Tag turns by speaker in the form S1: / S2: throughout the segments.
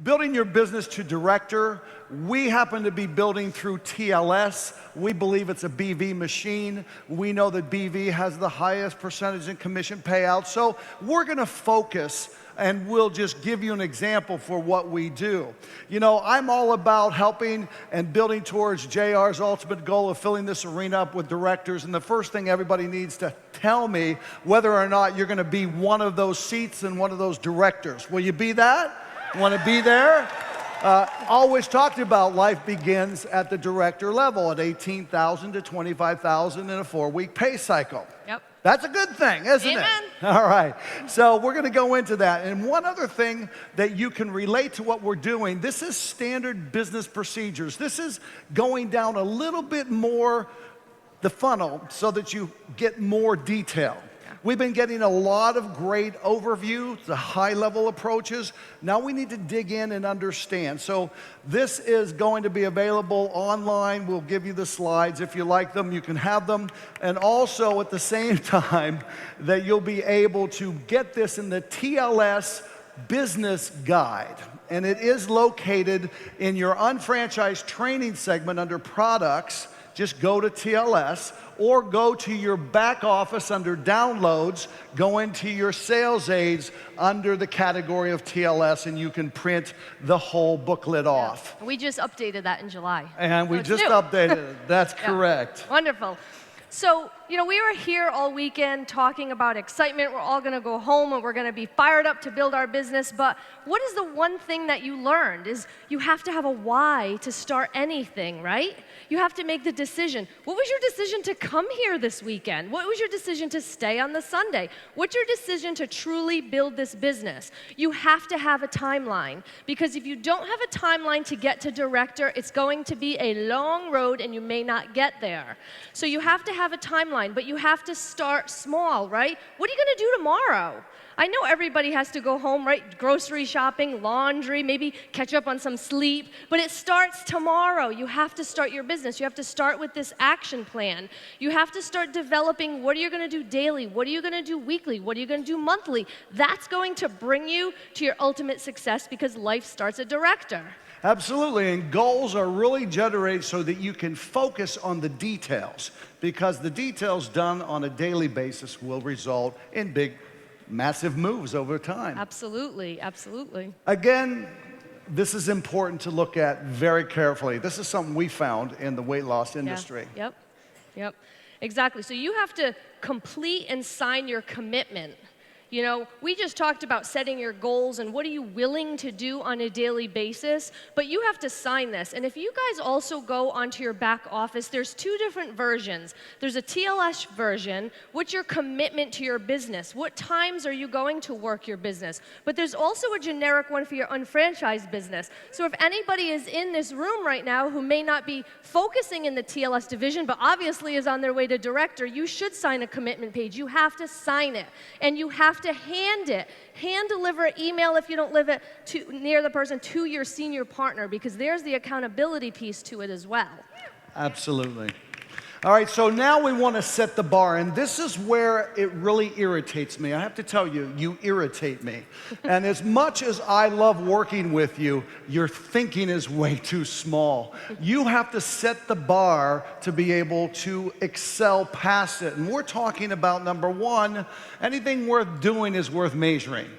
S1: Building your business to director, we happen to be building through TLS. We believe it's a BV machine. We know that BV has the highest percentage in commission payouts. So we're going to focus, and we'll just give you an example for what we do. You know, I'm all about helping and building towards JR's ultimate goal of filling this arena up with directors. And the first thing everybody needs to tell me whether or not you're going to be one of those seats and one of those directors. Will you be that? Want to be there? Always talked about life begins at the director level at $18,000 to $25,000 in a 4-week pay cycle.
S2: Yep.
S1: That's a good thing, isn't
S2: Amen.
S1: it? All right. So we're going to go into that. And one other thing that you can relate to what we're doing, this is standard business procedures. This is going down a little bit more the funnel so that you get more detail. We've been getting a lot of great overview, the high-level approaches. Now we need to dig in and understand. So this is going to be available online. We'll give you the slides. If you like them, you can have them. And also at the same time that you'll be able to get this in the TLS Business Guide. And it is located in your unfranchised training segment under products. Just go to TLS or go to your back office under downloads, go into your sales aids under the category of TLS, and you can print the whole booklet off.
S2: We just updated that in July.
S1: And we just
S2: new.
S1: updated it. That's correct.
S2: Wonderful. So, you know, we were here all weekend talking about excitement. We're all going to go home and we're going to be fired up to build our business. But what is the one thing that you learned is you have to have a why to start anything, right? You have to make the decision. What was your decision to come here this weekend? What was your decision to stay on the Sunday? What's your decision to truly build this business? You have to have a timeline, because if you don't have a timeline to get to director, it's going to be a long road and you may not get there. So you have to have a timeline, but you have to start small, right? What are you going to do tomorrow? I know everybody has to go home, right? Grocery shopping, laundry, maybe catch up on some sleep, but it starts tomorrow. You have to start your business. You have to start with this action plan. You have to start developing what are you going to do daily? What are you going to do weekly? What are you going to do monthly? That's going to bring you to your ultimate success, because life starts at director.
S1: Absolutely, and goals are really generated so that you can focus on the details, because the details done on a daily basis will result in big, massive moves over time.
S2: Absolutely, absolutely.
S1: Again, this is important to look at very carefully. This is something we found in the weight loss industry.
S2: Yeah. Yep, exactly. So you have to complete and sign your commitment. You know, we just talked about setting your goals and what are you willing to do on a daily basis, but you have to sign this. And if you guys also go onto your back office, there's 2 different versions. There's a TLS version. What's your commitment to your business? What times are you going to work your business? But there's also a generic one for your unfranchised business. So if anybody is in this room right now who may not be focusing in the TLS division, but obviously is on their way to director, you should sign a commitment page. You have to sign it. And you have to hand deliver an email if you don't live it near the person to your senior partner, because there's the accountability piece to it as well.
S1: Absolutely. All right, so now we want to set the bar, and this is where it really irritates me. I have to tell you, you irritate me. And as much as I love working with you, your thinking is way too small. You have to set the bar to be able to excel past it. And we're talking about, number one, anything worth doing is worth measuring.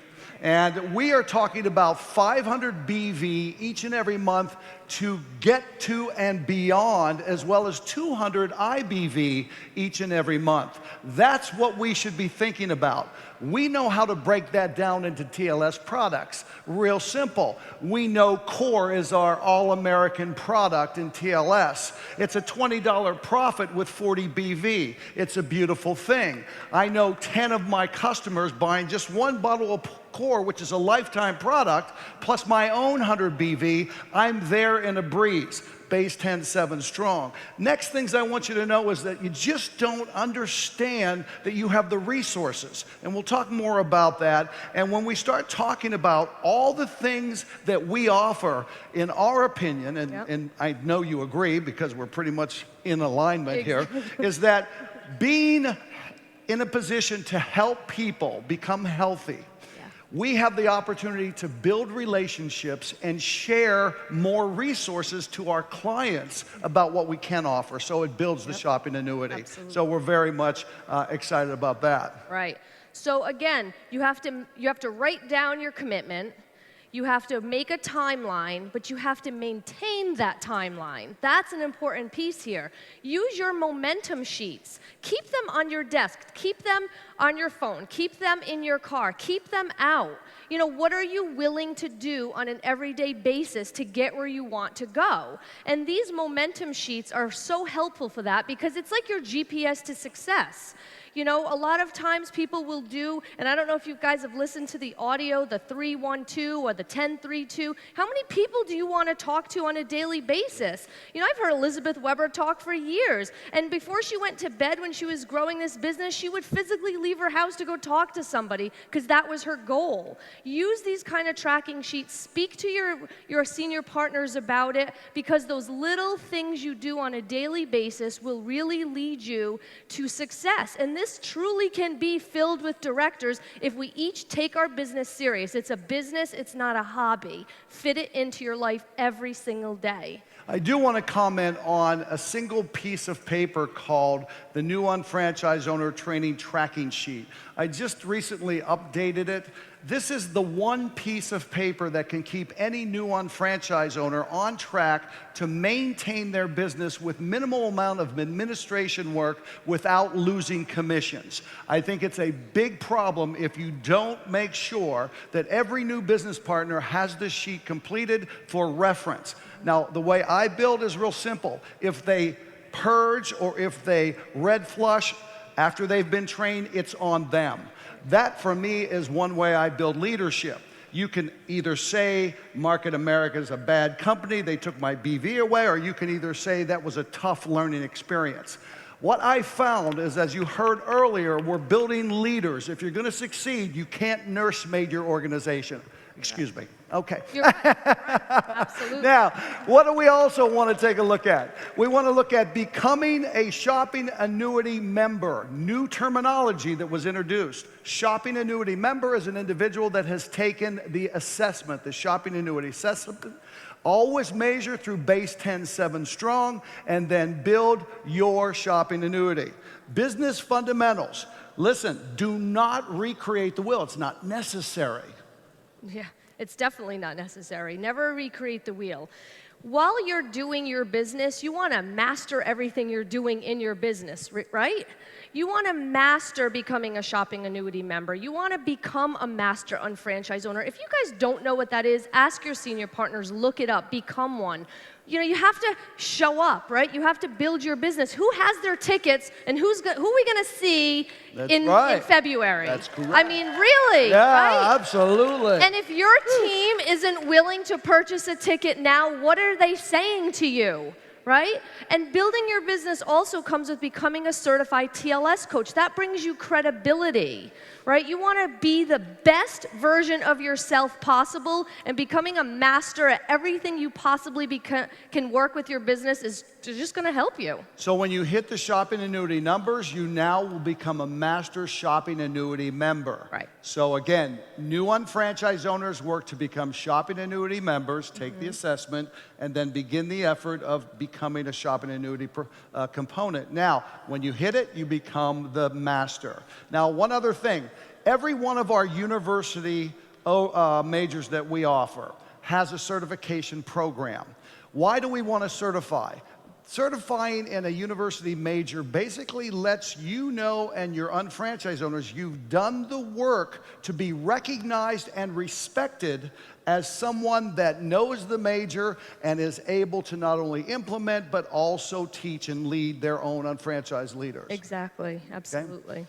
S1: And we are talking about 500 BV each and every month to get to and beyond, as well as 200 IBV each and every month. That's what we should be thinking about. We know how to break that down into TLS products. Real simple. We know Core is our all-American product in TLS. It's a $20 profit with 40 BV. It's a beautiful thing. I know 10 of my customers buying just 1 bottle of Core, which is a lifetime product, plus my own 100 BV, I'm there in a breeze. Base 10-7 strong. Next things I want you to know is that you just don't understand that you have the resources. And we'll talk more about that. And when we start talking about all the things that we offer, in our opinion, and I know you agree because we're pretty much in alignment here, is that being in a position to help people become healthy, we have the opportunity to build relationships and share more resources to our clients about what we can offer. So it builds the shopping annuity.
S2: Absolutely.
S1: So we're very much excited about that.
S2: Right. So again, you have to write down your commitment. You have to make a timeline, but you have to maintain that timeline. That's an important piece here. Use your momentum sheets. Keep them on your desk. Keep them on your phone. Keep them in your car. Keep them out. You know, what are you willing to do on an everyday basis to get where you want to go? And these momentum sheets are so helpful for that because it's like your GPS to success. You know, a lot of times people will do, and I don't know if you guys have listened to the audio, the 3-1-2 or the 10-3-2. How many people do you want to talk to on a daily basis? You know, I've heard Elizabeth Weber talk for years. And before she went to bed when she was growing this business, she would physically leave her house to go talk to somebody because that was her goal. Use these kind of tracking sheets. Speak to your senior partners about it because those little things you do on a daily basis will really lead you to success. And this truly can be filled with directors if we each take our business serious. It's a business, it's not a hobby. Fit it into your life every single day.
S1: I do want to comment on a single piece of paper called the New Unfranchised Owner Training Tracking Sheet. I just recently updated it. This is the one piece of paper that can keep any new unfranchised owner on track to maintain their business with minimal amount of administration work without losing commissions. I think it's a big problem if you don't make sure that every new business partner has this sheet completed for reference. Now, the way I build is real simple. If they purge or if they red flush after they've been trained, it's on them. That, for me, is one way I build leadership. You can either say Market America is a bad company, they took my BV away, or you can either say that was a tough learning experience. What I found is, as you heard earlier, we're building leaders. If you're going to succeed, you can't nursemaid your organization. Excuse me. Okay.
S2: You're right. You're right. Absolutely.
S1: Now, what do we also want to take a look at? We want to look at becoming a shopping annuity member. New terminology that was introduced. Shopping annuity member is an individual that has taken the assessment, the shopping annuity assessment. Always measure through base 10-7 strong, and then build your shopping annuity. Business fundamentals. Listen, do not recreate the wheel. It's not necessary.
S2: Yeah, it's definitely not necessary. Never recreate the wheel. While you're doing your business, you want to master everything you're doing in your business, right? You want to master becoming a shopping annuity member. You want to become a master unfranchised owner. If you guys don't know what that is, ask your senior partners, look it up, become one. You know, you have to show up, right? You have to build your business. Who has their tickets, and who are we going to see in February?
S1: That's correct.
S2: I mean, really,
S1: yeah,
S2: right?
S1: Absolutely.
S2: And if your team isn't willing to purchase a ticket now, what are they saying to you? Right? And building your business also comes with becoming a certified TLS coach. That brings you credibility, right? You want to be the best version of yourself possible, and becoming a master at everything you possibly can work with your business is just going to help you.
S1: So when you hit the shopping annuity numbers, you now will become a master shopping annuity member.
S2: Right.
S1: So again, new unfranchised owners work to become shopping annuity members, take the assessment, and then begin the effort of becoming a shopping annuity component. Now, when you hit it, you become the master. Now, one other thing. Every one of our university majors that we offer has a certification program. Why do we want to certify? Certifying in a university major basically lets you know and your unfranchised owners you've done the work to be recognized and respected as someone that knows the major and is able to not only implement but also teach and lead their own unfranchised leaders.
S2: Exactly. Absolutely.
S1: Okay?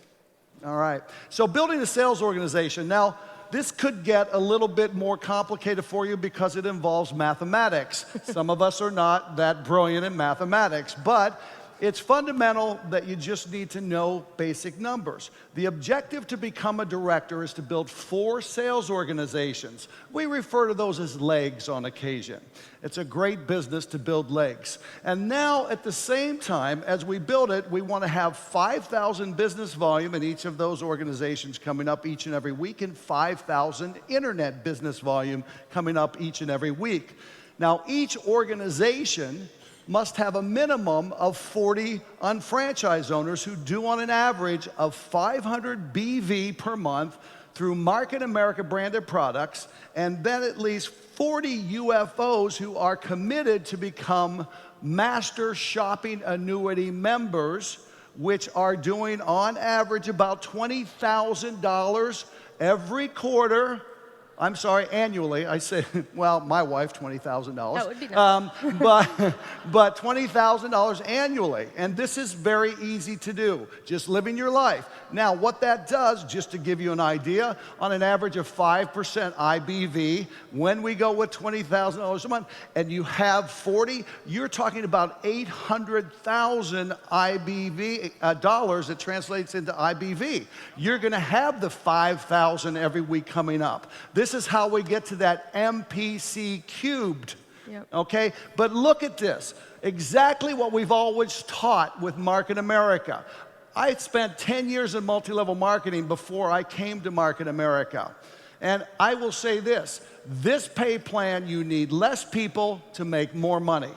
S1: All right. So building a sales organization. Now, this could get a little bit more complicated for you because it involves mathematics. Some of us are not that brilliant in mathematics, but it's fundamental that you just need to know basic numbers. The objective to become a director is to build 4 sales organizations. We refer to those as legs on occasion. It's a great business to build legs. And now, at the same time, as we build it, we want to have 5,000 business volume in each of those organizations coming up each and every week, and 5,000 internet business volume coming up each and every week. Now, each organization must have a minimum of 40 unfranchised owners who do on an average of 500 BV per month through Market America branded products, and then at least 40 UFOs who are committed to become master shopping annuity members, which are doing on average about $20,000 every quarter. I'm sorry, annually. I say, well, my wife, $20,000.
S2: That would be nice.
S1: But $20,000 annually. And this is very easy to do, just living your life. Now, what that does, just to give you an idea, on an average of 5% IBV, when we go with $20,000 a month, and you have 40, you're talking about 800,000 IBV dollars that translates into IBV. You're going to have the 5,000 every week coming up. This is how we get to that MPC cubed, okay? But look at this, exactly what we've always taught with Market America. I spent 10 years in multi-level marketing before I came to Market America. And I will say this pay plan, you need less people to make more money.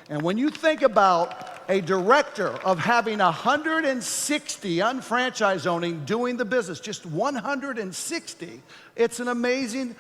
S1: And when you think about a director of having 160 unfranchised owning doing the business, just 160, it's an amazing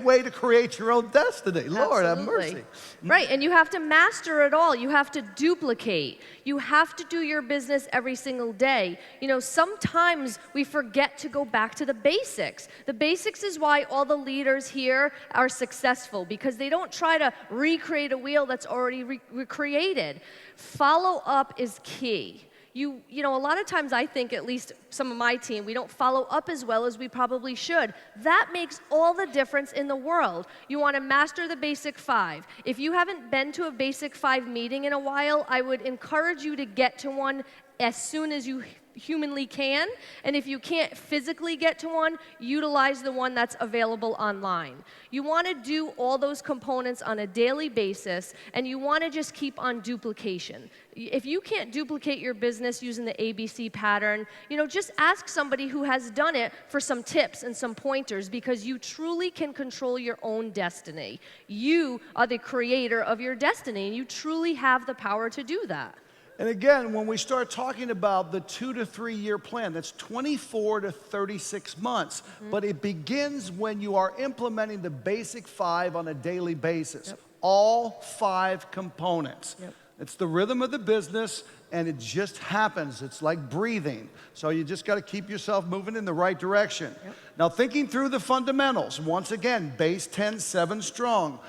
S1: way to create your own destiny. Lord have mercy.
S2: Right, and you have to master it all. You have to duplicate. You have to do your business every single day. You know, sometimes we forget to go back to the basics. The basics is why all the leaders here are successful, because they don't try to recreate a wheel that's already recreated. Follow up is key. You know, a lot of times I think, at least some of my team, we don't follow up as well as we probably should. That makes all the difference in the world. You want to master the basic 5. If you haven't been to a basic 5 meeting in a while, I would encourage you to get to one as soon as you humanly can. And if you can't physically get to one, utilize the one that's available online. You want to do all those components on a daily basis, and you want to just keep on duplication. If you can't duplicate your business using the ABC pattern, you know, just ask somebody who has done it for some tips and some pointers, because you truly can control your own destiny. You are the creator of your destiny, and you truly have the power to do that.
S1: And again, when we start talking about the 2 to 3 year plan, that's 24 to 36 months. But it begins when you are implementing the basic 5 on a daily basis. All 5 components. It's the rhythm of the business, and it just happens. It's like breathing. So you just got to keep yourself moving in the right direction. Now, thinking through the fundamentals, once again, base 10, 7 strong.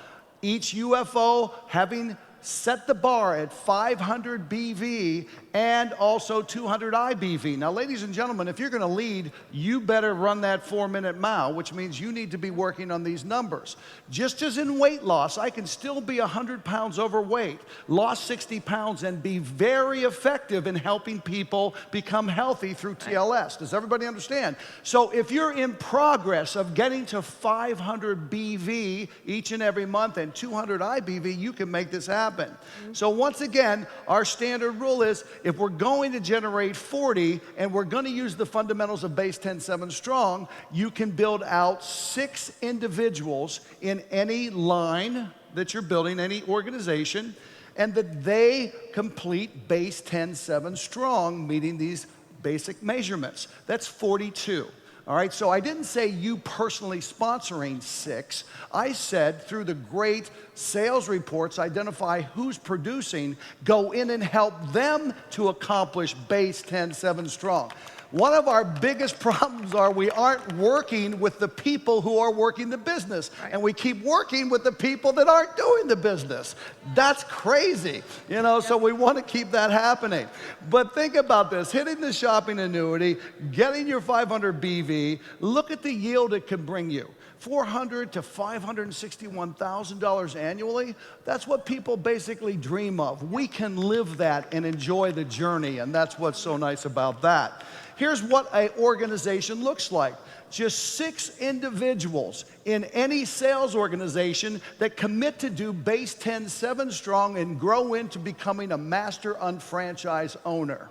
S1: Each UFO having set the bar at 500 BV and also 200 IBV. Now, ladies and gentlemen, if you're going to lead, you better run that 4-minute mile, which means you need to be working on these numbers. Just as in weight loss, I can still be 100 pounds overweight, lost 60 pounds, and be very effective in helping people become healthy through TLS. Does everybody understand? So if you're in progress of getting to 500 BV each and every month and 200 IBV, you can make this happen. So once again, our standard rule is, if we're going to generate 40 and we're going to use the fundamentals of base 10, 7 strong, you can build out 6 individuals in any line that you're building, any organization, and that they complete base 10, 7 strong, meeting these basic measurements. That's 42. All right, so I didn't say you personally sponsoring 6. I said through the great sales reports, identify who's producing, go in and help them to accomplish base 10, 7 strong. One of our biggest problems are we aren't working with the people who are working the business, and we keep working with the people that aren't doing the business. That's crazy, you know, so we want to keep that happening. But think about this, hitting the shopping annuity, getting your 500 BV, look at the yield it can bring you. $400,000 to $561,000 annually, that's what people basically dream of. We can live that and enjoy the journey, and that's what's so nice about that. Here's what an organization looks like. Just 6 individuals in any sales organization that commit to do base 10, 7 strong and grow into becoming a master unfranchised owner.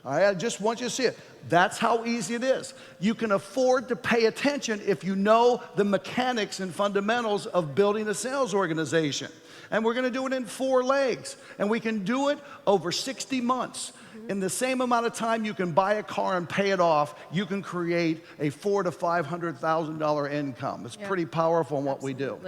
S1: All right, I just want you to see it. That's how easy it is. You can afford to pay attention if you know the mechanics and fundamentals of building a sales organization. And we're going to do it in 4 legs. And we can do it over 60 months. In the same amount of time you can buy a car and pay it off, you can create a $400,000 to $500,000 income. It's pretty powerful in what we do.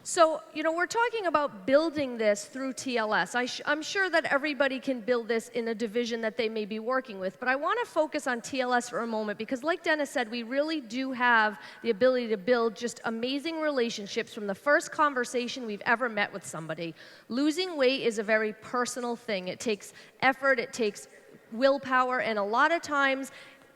S2: So, we're talking about building this through TLS. I'm sure that everybody can build this in a division that they may be working with, but I want to focus on TLS for a moment because like Dennis said, we really do have the ability to build just amazing relationships from the first conversation we've ever met with somebody. Losing weight is a very personal thing. It takes effort, it takes willpower, and a lot of times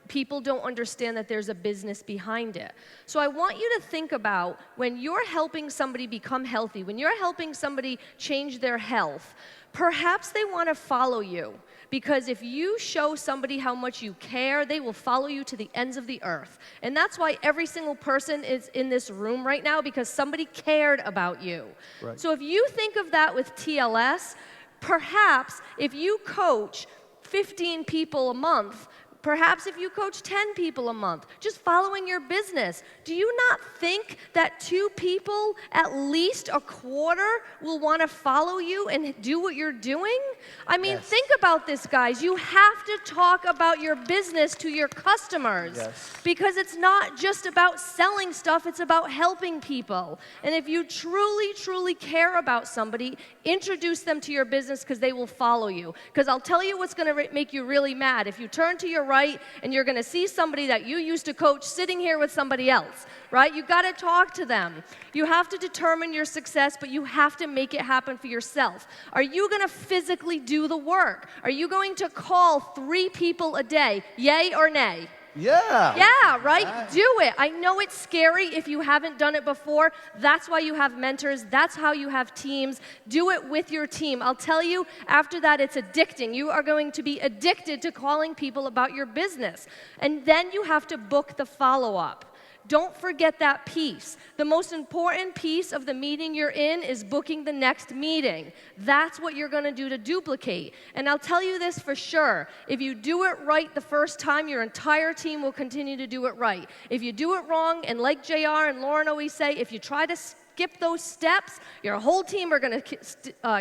S2: people don't understand that there's a business behind it. So I want you to think about when you're helping somebody become healthy, when you're helping somebody change their health, perhaps they want to follow you. Because if you show somebody how much you care, they will follow you to the ends of the earth. And that's why every single person is in this room right now, because somebody cared about you. Right. So if you think of that with TLS, perhaps if you coach 15 people a month, perhaps if you coach 10 people a month, just following your business, do you not think that 2 people, at least a quarter, will want to follow you and do what you're doing? I mean, think about this, guys. You have to talk about your business to your customers because it's not just about selling stuff, it's about helping people. And if you truly, truly care about somebody, introduce them to your business because they will follow you. Because I'll tell you what's going to make you really mad. If you turn to your right and you're going to see somebody that you used to coach sitting here with somebody else, right? You got to talk to them. You have to determine your success, but you have to make it happen for yourself. Are you going to physically do the work? Are you going to call 3 people a day, yay or nay?
S1: Yeah.
S2: Yeah, right? Do it. I know it's scary if you haven't done it before. That's why you have mentors. That's how you have teams. Do it with your team. I'll tell you, after that, it's addicting. You are going to be addicted to calling people about your business. And then you have to book the follow-up. Don't forget that piece. The most important piece of the meeting you're in is booking the next meeting. That's what you're going to do to duplicate. And I'll tell you this for sure. If you do it right the first time, your entire team will continue to do it right. If you do it wrong, and like JR and Lauren always say, if you try to skip those steps, your whole team are going to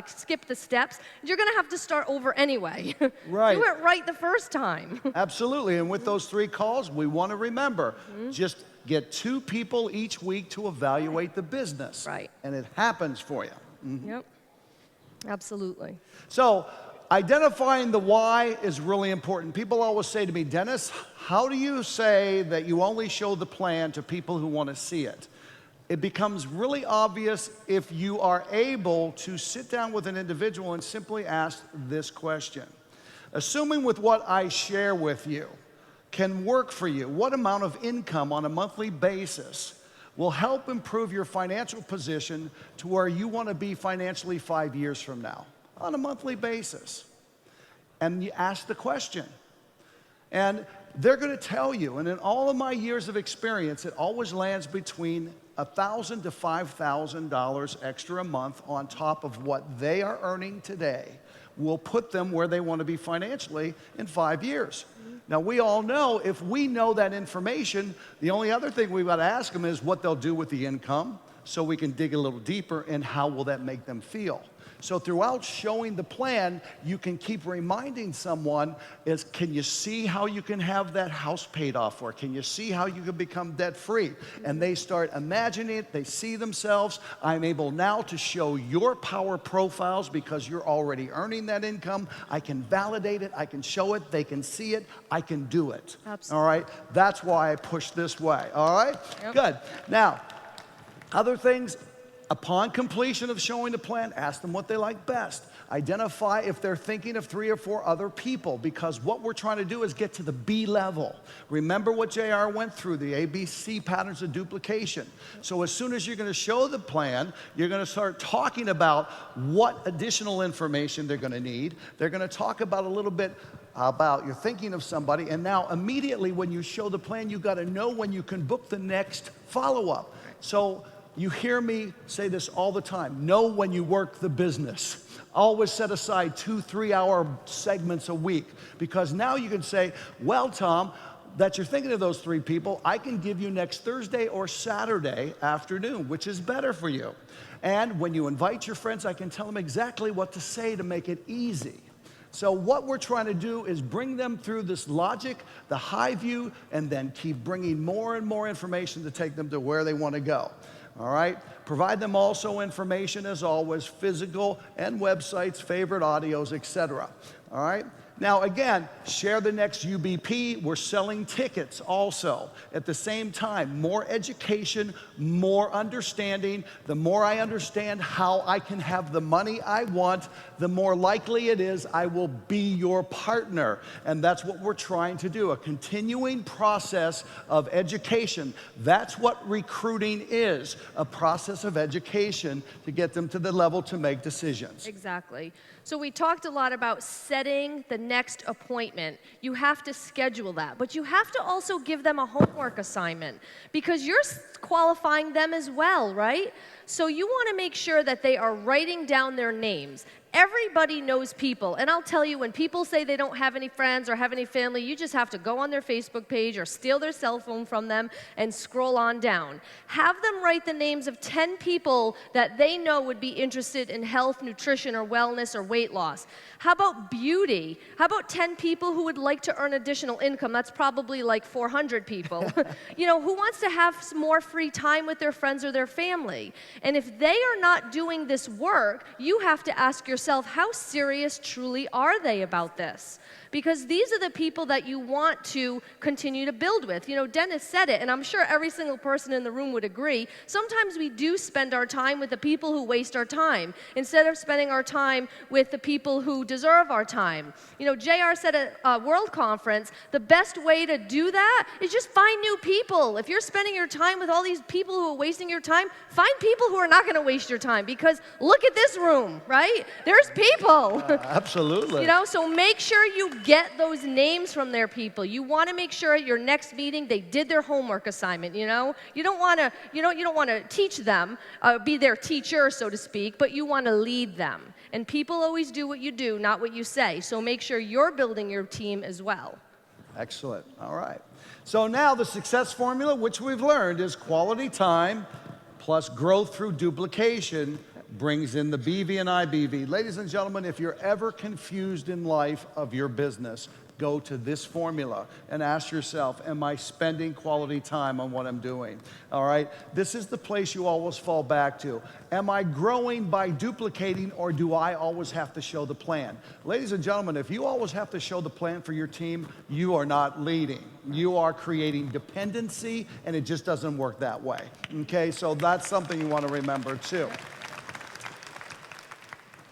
S2: skip the steps. You're going to have to start over anyway. Right. Do it right the first time.
S1: Absolutely. And with those 3 calls, we want to remember, just get 2 people each week to evaluate the business.
S2: Right.
S1: And it happens for you.
S2: Yep. Absolutely.
S1: So identifying the why is really important. People always say to me, Dennis, how do you say that you only show the plan to people who want to see it? It becomes really obvious if you are able to sit down with an individual and simply ask this question. Assuming with what I share with you can work for you, what amount of income on a monthly basis will help improve your financial position to where you want to be financially 5 years from now on a monthly basis? And you ask the question. And they're going to tell you, and in all of my years of experience, it always lands between $1,000 to $5,000 extra a month on top of what they are earning today will put them where they want to be financially in 5 years. Now, we all know if we know that information, the only other thing we've got to ask them is what they'll do with the income so we can dig a little deeper and how will that make them feel. So throughout showing the plan, you can keep reminding someone is, can you see how you can have that house paid off? Or can you see how you can become debt-free? And they start imagining it. They see themselves. I'm able now to show your power profiles because you're already earning that income. I can validate it. I can show it. They can see it. I can do it.
S2: Absolutely.
S1: All right? That's why I push this way. All right?
S2: Yep.
S1: Good. Now, other things Upon completion of showing the plan, ask them what they like best. Identify if they're thinking of 3 or 4 other people, because what we're trying to do is get to the B level. Remember what JR went through, the ABC patterns of duplication. So as soon as you're going to show the plan, you're going to start talking about what additional information they're going to need. They're going to talk about a little bit about you're thinking of somebody, and now immediately when you show the plan, you got to know when you can book the next follow-up. So you hear me say this all the time. Know when you work the business. Always set aside 2-3 hour segments a week, because now you can say, well, Tom, that you're thinking of those 3 people, I can give you next Thursday or Saturday afternoon, which is better for you. And when you invite your friends, I can tell them exactly what to say to make it easy. So what we're trying to do is bring them through this logic, the high view, and then keep bringing more and more information to take them to where they want to go. All right? Provide them also information, as always, physical and websites, favorite audios, etc. All right? Now, again, share the next UBP. We're selling tickets also. At the same time, more education, more understanding. The more I understand how I can have the money I want, the more likely it is I will be your partner. And that's what we're trying to do, a continuing process of education. That's what recruiting is, a process of education to get them to the level to make decisions.
S2: Exactly. So we talked a lot about setting the next appointment. You have to schedule that, but you have to also give them a homework assignment, because you're qualifying them as well, right? So you want to make sure that they are writing down their names. Everybody knows people, and I'll tell you, when people say they don't have any friends or have any family, you just have to go on their Facebook page or steal their cell phone from them and scroll on down. Have them write the names of 10 people that they know would be interested in health, nutrition, or wellness, or weight loss. How about beauty? How about 10 people who would like to earn additional income? That's probably like 400 people. You know, who wants to have some more free time with their friends or their family? And if they are not doing this work, you have to ask yourself, how serious truly are they about this? Because these are the people that you want to continue to build with. You know, Dennis said it, and I'm sure every single person in the room would agree. Sometimes we do spend our time with the people who waste our time, instead of spending our time with the people who deserve our time. You know, JR said at a World Conference, the best way to do that is just find new people. If you're spending your time with all these people who are wasting your time, find people who are not going to waste your time, because look at this room, right? There's people.
S1: Absolutely.
S2: You know, so make sure you get those names from their people. You want to make sure at your next meeting they did their homework assignment, you know? You don't want to, you don't want to teach them, be their teacher, so to speak, but you want to lead them. And people always do what you do, not what you say. So make sure you're building your team as well.
S1: Excellent. All right. So now the success formula, which we've learned, is quality time plus growth through duplication brings in the BV and IBV. Ladies and gentlemen, if you're ever confused in life of your business, go to this formula and ask yourself, am I spending quality time on what I'm doing? All right? This is the place you always fall back to. Am I growing by duplicating, or do I always have to show the plan? Ladies and gentlemen, if you always have to show the plan for your team, you are not leading. You are creating dependency, and it just doesn't work that way. Okay? So that's something you want to remember too.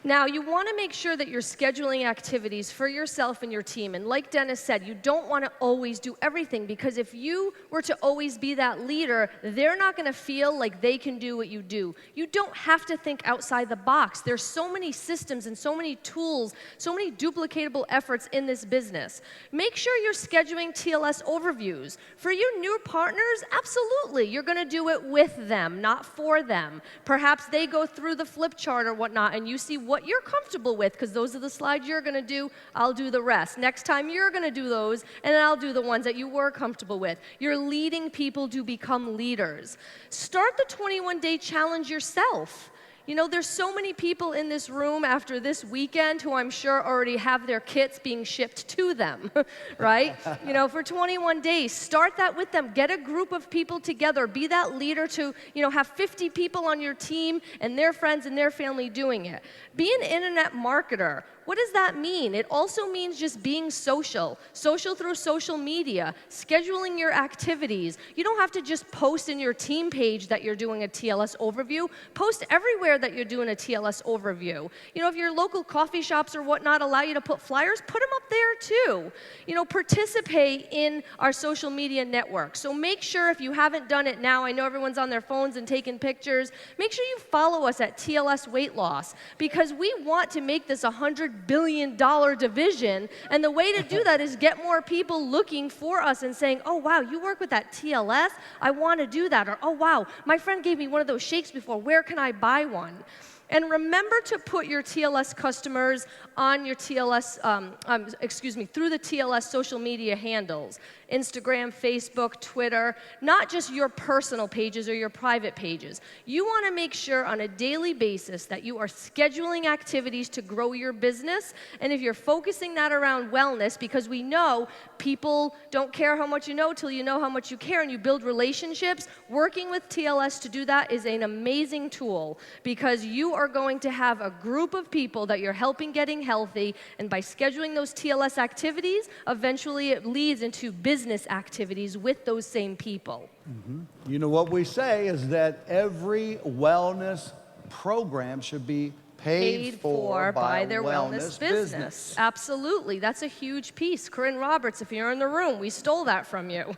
S2: Now, you want to make sure that you're scheduling activities for yourself and your team. And like Dennis said, you don't want to always do everything, because if you were to always be that leader, they're not going to feel like they can do what you do. You don't have to think outside the box. There's so many systems and so many tools, so many duplicatable efforts in this business. Make sure you're scheduling TLS overviews. For your new partners, absolutely. You're going to do it with them, not for them. Perhaps they go through the flip chart or whatnot, and you see what you're comfortable with, because those are the slides you're going to do. I'll do the rest. Next time you're going to do those, and then I'll do the ones that you were comfortable with. You're leading people to become leaders. Start the 21-day challenge yourself. You know, there's so many people in this room after this weekend who I'm sure already have their kits being shipped to them, right? You know, for 21 days, start that with them. Get a group of people together. Be that leader to, you know, have 50 people on your team and their friends and their family doing it. Be an internet marketer. What does that mean? It also means just being social. Social through social media, scheduling your activities. You don't have to just post in your team page that you're doing a TLS overview. Post everywhere that you're doing a TLS overview. You know, if your local coffee shops or whatnot allow you to put flyers, put them up there too. You know, participate in our social media network. So make sure if you haven't done it now, I know everyone's on their phones and taking pictures, make sure you follow us at TLS Weight Loss, because we want to make this $100 billion division, and the way to do that is get more people looking for us and saying, oh wow, you work with that TLS? I want to do that. Or, oh wow, my friend gave me one of those shakes before. Where can I buy one? And remember to put your TLS customers on your TLS, through the TLS social media handles. Instagram, Facebook, Twitter, not just your personal pages or your private pages. You want to make sure on a daily basis that you are scheduling activities to grow your business, and if you're focusing that around wellness, because we know people don't care how much you know till you know how much you care, and you build relationships, working with TLS to do that is an amazing tool, because you are going to have a group of people that you're helping getting healthy, and by scheduling those TLS activities, eventually it leads into business activities with those same people.
S1: You know what we say is that every wellness program should be paid for by their wellness business.
S2: Absolutely. That's a huge piece. Corinne Roberts, if you're in the room, we stole that from you.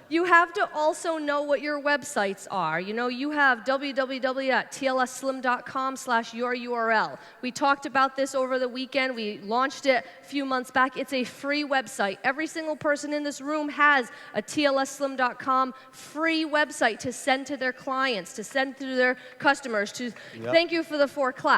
S2: You have to also know what your websites are. You know, you have www.tlsslim.com/your-URL. We talked about this over the weekend. We launched it a few months back. It's a free website. Every single person in this room has a TLSslim.com free website to send to their clients, to send to their customers, to thank you for the 4 claps.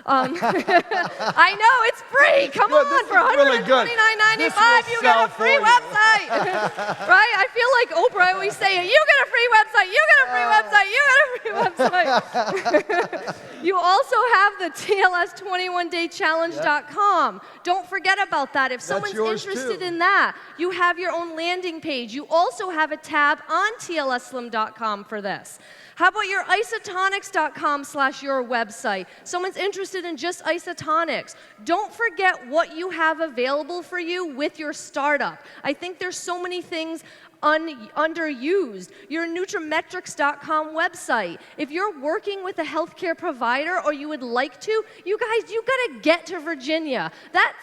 S2: I know, it's free. Come on, for $129.95, you get a free website. Right? I feel like Oprah always saying, you get a free website, you get a free website, you get a free website. You also have the TLS21daychallenge.com. Don't forget about that. If someone's interested in that, you have your own landing page. You also have a tab on TLSslim.com for this. How about your isotonics.com/your website? Someone's interested in just isotonics. Don't forget what you have available for you with your startup. I think there's so many things underused. Your nutrimetrics.com website. If you're working with a healthcare provider or you would like to, you guys, you gotta get to Virginia. That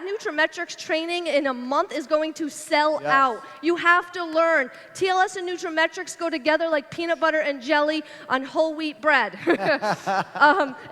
S2: Nutrimetrics training in a month is going to sell out. You have to learn. TLS and Nutrimetrics go together like peanut butter and jelly on whole wheat bread.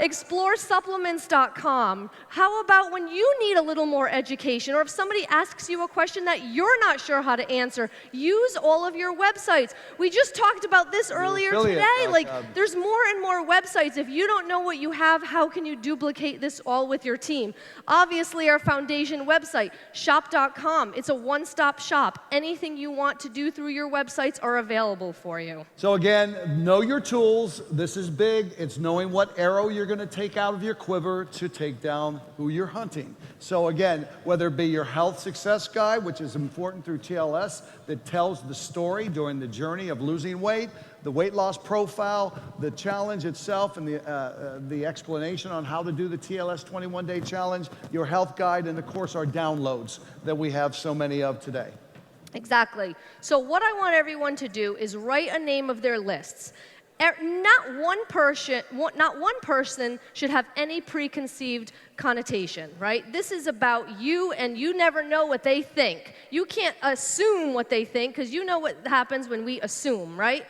S2: Exploresupplements.com. How about when you need a little more education, or if somebody asks you a question that you're not sure how to answer, use all of your websites. We just talked about this earlier today. Like, there's more and more websites. If you don't know what you have, how can you duplicate this all with your team? Obviously, our foundation website, shop.com. It's a one-stop shop. Anything you want to do through your websites are available for you.
S1: So again, know your tools. This is big. It's knowing what arrow you're going to take out of your quiver to take down who you're hunting. So again, whether it be your health success guide, which is important through TLS, that tells the story during the journey of losing weight, the weight loss profile, the challenge itself, and the explanation on how to do the TLS 21-day challenge, your health guide, and of course our downloads that we have so many of today.
S2: Exactly. So what I want everyone to do is write a name of their lists. Not one person should have any preconceived connotation, right? This is about you, and you never know what they think. You can't assume what they think, because you know what happens when we assume, right?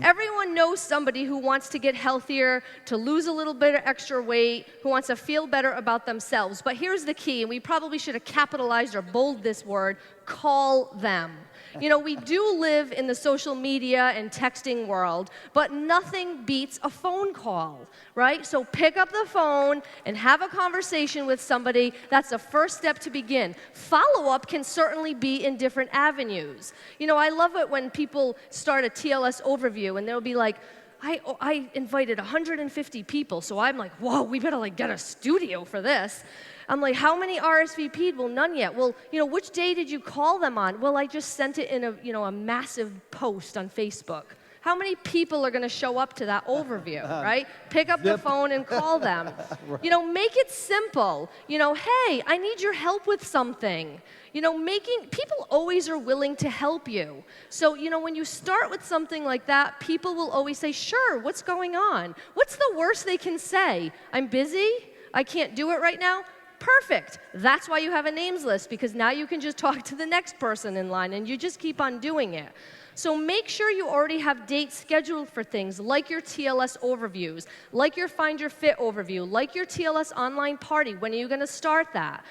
S2: Everyone knows somebody who wants to get healthier, to lose a little bit of extra weight, who wants to feel better about themselves. But here's the key, and we probably should have capitalized or bold this word: call them. You know, we do live in the social media and texting world, but nothing beats a phone call, right? So pick up the phone and have a conversation with somebody. That's the first step to begin. Follow-up can certainly be in different avenues. You know, I love it when people start a TLS overview and they'll be like, I invited 150 people, so I'm like, whoa, we better like get a studio for this. I'm like, how many RSVP'd? Well, none yet. Well, which day did you call them on? Well, I just sent it in a massive post on Facebook. How many people are going to show up to that overview, right? Pick up the phone and call them. Right. Make it simple. Hey, I need your help with something. People always are willing to help you. So, when you start with something like that, people will always say, sure, what's going on? What's the worst they can say? I'm busy? I can't do it right now? Perfect. That's why you have a names list, because now you can just talk to the next person in line and you just keep on doing it. So make sure you already have dates scheduled for things like your TLS overviews, like your Find Your Fit overview, like your TLS online party. When are you going to start that?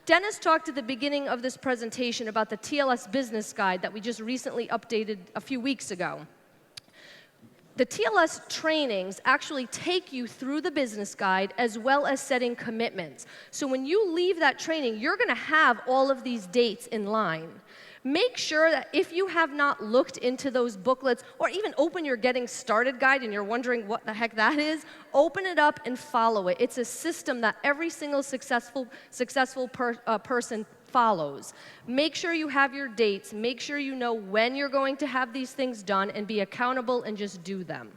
S2: Dennis talked at the beginning of this presentation about the TLS business guide that we just recently updated a few weeks ago. The TLS trainings actually take you through the business guide as well as setting commitments. So when you leave that training, you're going to have all of these dates in line. Make sure that if you have not looked into those booklets, or even open your Getting Started guide and you're wondering what the heck that is, open it up and follow it. It's a system that every single successful person follows. Make sure you have your dates. Make sure you know when you're going to have these things done, and be accountable and just do them.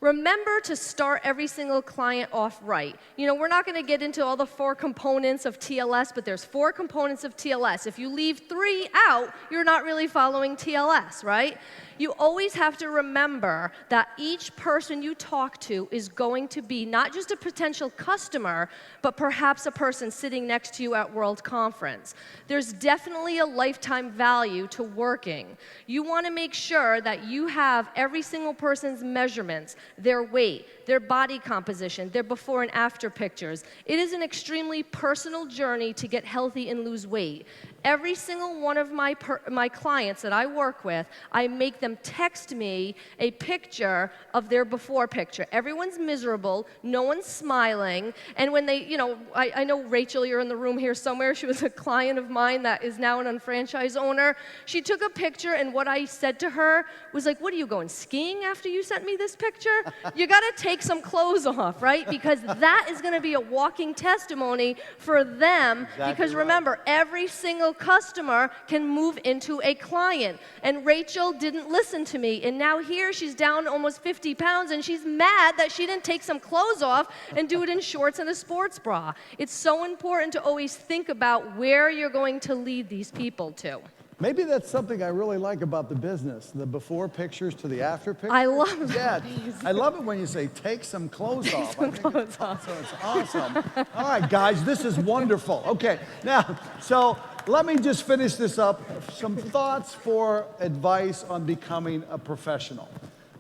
S2: Remember to start every single client off right. We're not going to get into all the 4 components of TLS, but there's 4 components of TLS. If you leave 3 out, you're not really following TLS, right? You always have to remember that each person you talk to is going to be not just a potential customer, but perhaps a person sitting next to you at World Conference. There's definitely a lifetime value to working. You want to make sure that you have every single person's measurements, their weight, their body composition, their before and after pictures. It is an extremely personal journey to get healthy and lose weight. Every single one of my clients that I work with, I make them text me a picture of their before picture. Everyone's miserable, no one's smiling, and when they, I know Rachel, you're in the room here somewhere, she was a client of mine that is now an unfranchised owner. She took a picture, and what I said to her was like, what are you going skiing after you sent me this picture? You gotta take some clothes off, right? Because that is gonna be a walking testimony for them, exactly, because remember, every single customer can move into a client. And Rachel didn't listen to me, and now here she's down almost 50 pounds, and she's mad that she didn't take some clothes off and do it in shorts and a sports bra. It's so important to always think about where you're going to lead these people to.
S1: Maybe that's something I really like about the business, the before pictures to the after pictures.
S2: I love that.
S1: Yeah, I love it when you say, take some clothes off. I think it's awesome. All right, guys, this is wonderful. Okay, now, so let me just finish this up. Some thoughts for advice on becoming a professional.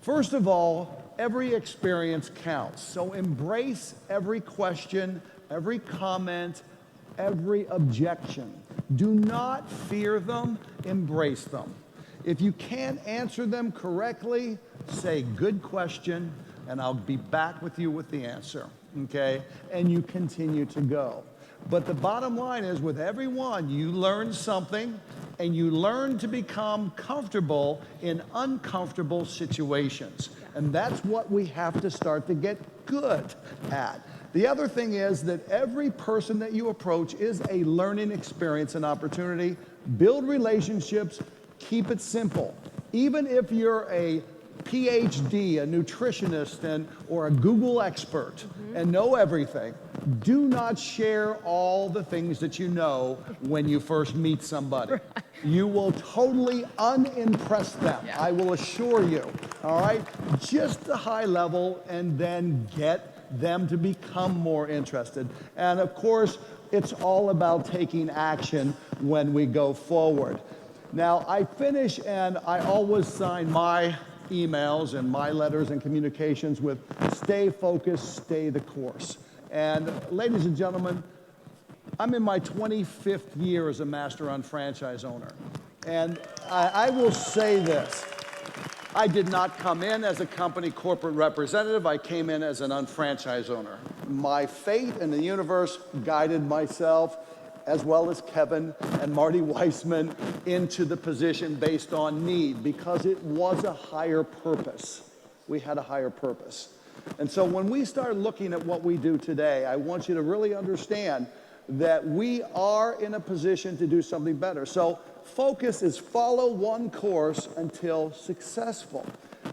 S1: First of all, every experience counts. So embrace every question, every comment, every objection. Do not fear them, embrace them. If you can't answer them correctly, say, good question, and I'll be back with you with the answer, okay? And you continue to go. But the bottom line is, with everyone, you learn something, and you learn to become comfortable in uncomfortable situations. And that's what we have to start to get good at. The other thing is that every person that you approach is a learning experience and opportunity. Build relationships, keep it simple. Even if you're a PhD, a nutritionist, or a Google expert, and know everything, do not share all the things that you know when you first meet somebody. Right. You will totally unimpress them, yeah. I will assure you, all right? Just the high level, and then get them to become more interested. And of course, it's all about taking action when we go forward. Now, I finish, and I always sign my emails and my letters and communications with stay focused, stay the course. And ladies and gentlemen, I'm in my 25th year as a master unfranchise owner. And I will say this. I did not come in as a company corporate representative. I came in as an unfranchised owner. My fate in the universe guided myself, as well as Kevin and Marty Weissman, into the position based on need, because it was a higher purpose. we had a higher purpose. And so when we start looking at what we do today, I want you to really understand that we are in a position to do something better. So focus is follow one course until successful.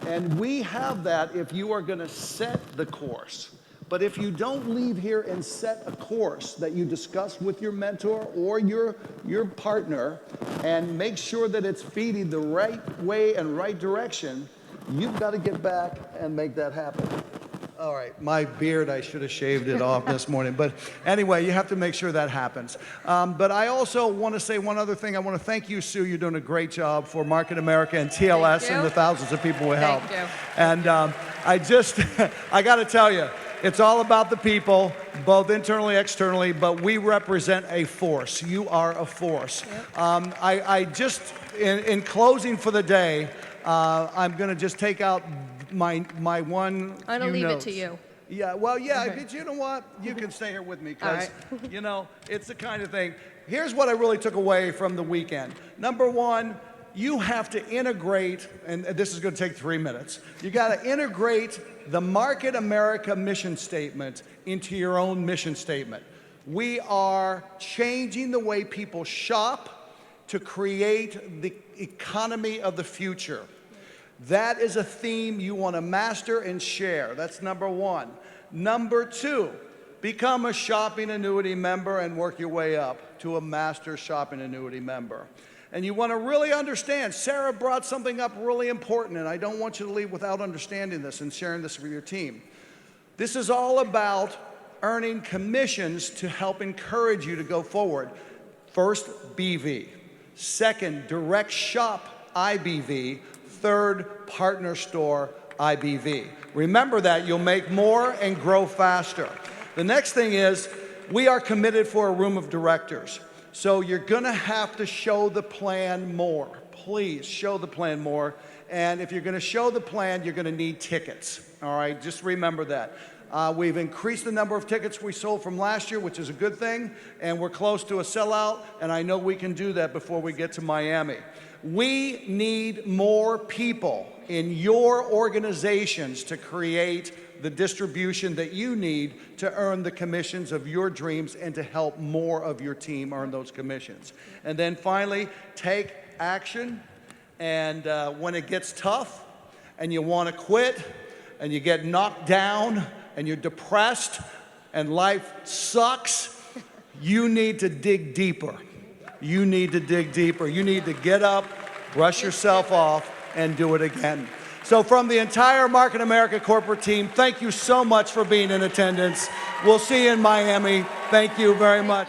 S1: And we have that if you are going to set the course. But if you don't leave here and set a course that you discuss with your mentor or your partner and make sure that it's feeding the right way and right direction, you've got to get back and make that happen. All right, my beard, I should have shaved it off this morning. But anyway, you have to make sure that happens. But I also want to say one other thing. I want to thank you, Sue. You're doing a great job for Market America and TLS and the thousands of people we help.
S2: Thank you.
S1: And I got to tell you, it's all about the people, both internally, externally, but we represent a force. You are a force. Yep. In closing for the day, I'm going to just take out my one.
S2: I'm going to leave it to you.
S1: Yeah, well, yeah,
S2: Okay.
S1: but you know what? You can stay here with me because,
S2: All
S1: you know, it's the kind of thing. Here's what I really took away from the weekend. Number one, you have to integrate, and this is going to take 3 minutes. You got to integrate the Market America mission statement into your own mission statement. We are changing the way people shop to create the economy of the future. That is a theme you want to master and share. That's number one. Number two, become a shopping annuity member and work your way up to a master shopping annuity member. And you want to really understand, Sarah brought something up really important, and I don't want you to leave without understanding this and sharing this with your team. This is all about earning commissions to help encourage you to go forward. First, BV. Second, direct shop IBV. Third, partner store IBV. Remember that, you'll make more and grow faster. The next thing is, we are committed for a room of directors. So you're going to have to show the plan more. Please show the plan more. And if you're going to show the plan, you're going to need tickets. All right, just remember that. We've increased the number of tickets we sold from last year, which is a good thing, and we're close to a sellout, and I know we can do that before we get to Miami. We need more people in your organizations to create the distribution that you need to earn the commissions of your dreams and to help more of your team earn those commissions. And then finally, take action, and when it gets tough and you want to quit and you get knocked down and you're depressed and life sucks, you need to dig deeper. You need to dig deeper. You need to get up, brush yourself off, and do it again. So from the entire Market America corporate team, thank you so much for being in attendance. We'll see you in Miami. Thank you very much.